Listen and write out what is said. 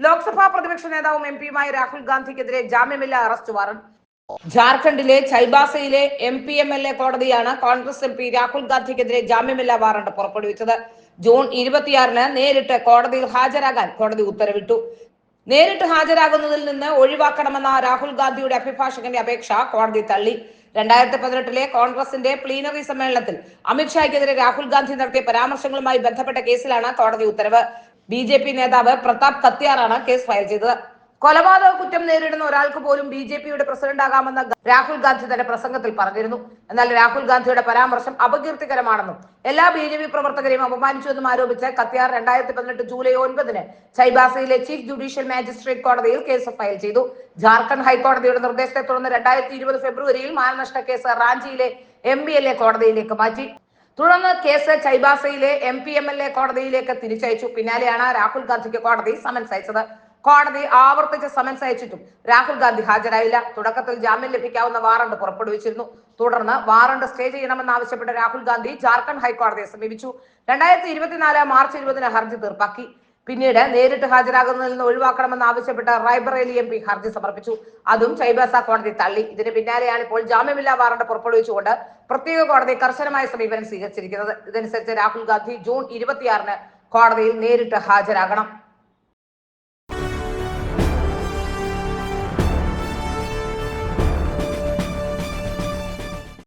ലോക്സഭാ പ്രതിപക്ഷ നേതാവും എംപിയുമായ രാഹുൽ ഗാന്ധിക്കെതിരെ ജാമ്യമില്ലാ അറസ്റ്റ് വാറണ്ട്. ജാർഖണ്ഡിലെ ചൈബാസയിലെ MPMLA കോടതിയാണ് കോൺഗ്രസ് MP രാഹുൽ ഗാന്ധിക്കെതിരെ ജാമ്യമില്ലാ വാറണ്ട് പുറപ്പെടുവിച്ചത്. ജൂൺ 26-ന് നേരിട്ട് കോടതിയിൽ ഹാജരാകാൻ കോടതി ഉത്തരവിട്ടു. നേരിട്ട് ഹാജരാകുന്നതിൽ നിന്ന് ഒഴിവാക്കണമെന്ന രാഹുൽ ഗാന്ധിയുടെ അഭിഭാഷകന്റെ അപേക്ഷ കോടതി തള്ളി. 2018-ലെ കോൺഗ്രസിന്റെ പ്ലീനറി സമ്മേളനത്തിൽ അമിത്ഷായ്ക്കെതിരെ രാഹുൽ ഗാന്ധി നടത്തിയ പരാമർശങ്ങളുമായി ബന്ധപ്പെട്ട കേസിലാണ് കോടതി ഉത്തരവ്. BJP നേതാവ് പ്രതാപ് കത്യാറാണ് കേസ് ഫയൽ ചെയ്തത്. കൊലപാതക കുറ്റം നേരിടുന്ന ഒരാൾക്ക് പോലും BJPയുടെ പ്രസിഡന്റ് ആകാമെന്ന് രാഹുൽ ഗാന്ധി തന്റെ പ്രസംഗത്തിൽ പറഞ്ഞിരുന്നു. എന്നാൽ രാഹുൽ ഗാന്ധിയുടെ പരാമർശം അപകീർത്തികരമാണെന്നും എല്ലാ BJP പ്രവർത്തകരെയും അപമാനിച്ചുവെന്നും ആരോപിച്ച് കത്യാർ 2018 ജൂലൈ 9-ന് ചൈബാസയിലെ ചീഫ് ജുഡീഷ്യൽ മാജിസ്ട്രേറ്റ് കോടതിയിൽ കേസ് ഫയൽ ചെയ്തു. ജാർഖണ്ഡ് ഹൈക്കോടതിയുടെ നിർദ്ദേശത്തെ തുടർന്ന് 2020 ഫെബ്രുവരിയിൽ മാനനഷ്ട കേസ് റാഞ്ചിയിലെ MPLA കോടതിയിലേക്ക് മാറ്റി. തുടർന്ന് കേസ് ചൈബാസയിലെ MPMLA കോടതിയിലേക്ക് തിരിച്ചയച്ചു. പിന്നാലെയാണ് രാഹുൽ ഗാന്ധിക്ക് കോടതി സമൻസ് അയച്ചത്. കോടതി ആവർത്തിച്ച് സമൻസ് അയച്ചിട്ടും രാഹുൽ ഗാന്ധി ഹാജരായില്ല. തുടക്കത്തിൽ ജാമ്യം ലഭിക്കാവുന്ന വാറണ്ട് പുറപ്പെടുവിച്ചിരുന്നു. തുടർന്ന് വാറണ്ട് സ്റ്റേ ചെയ്യണമെന്നാവശ്യപ്പെട്ട് രാഹുൽ ഗാന്ധി ജാർഖണ്ഡ് ഹൈക്കോടതിയെ സമീപിച്ചു. 2024 മാർച്ച് 20-ന് ഹർജി തീർപ്പാക്കി. പിന്നീട് നേരിട്ട് ഹാജരാകുന്നതിൽ നിന്ന് ഒഴിവാക്കണമെന്ന് ആവശ്യപ്പെട്ട് റായ്ബറേലി MP ഹർജി സമർപ്പിച്ചു. അതും ചൈബാസ കോടതി തള്ളി. ഇതിന് പിന്നാലെയാണ് ഇപ്പോൾ ജാമ്യമില്ലാ വാറണ്ട് പുറപ്പെടുവിച്ചുകൊണ്ട് പ്രത്യേക കോടതി കർശനമായ സമീപനം സ്വീകരിച്ചിരിക്കുന്നത്. ഇതനുസരിച്ച് രാഹുൽ ഗാന്ധി ജൂൺ 26-ന് കോടതിയിൽ നേരിട്ട് ഹാജരാകണം.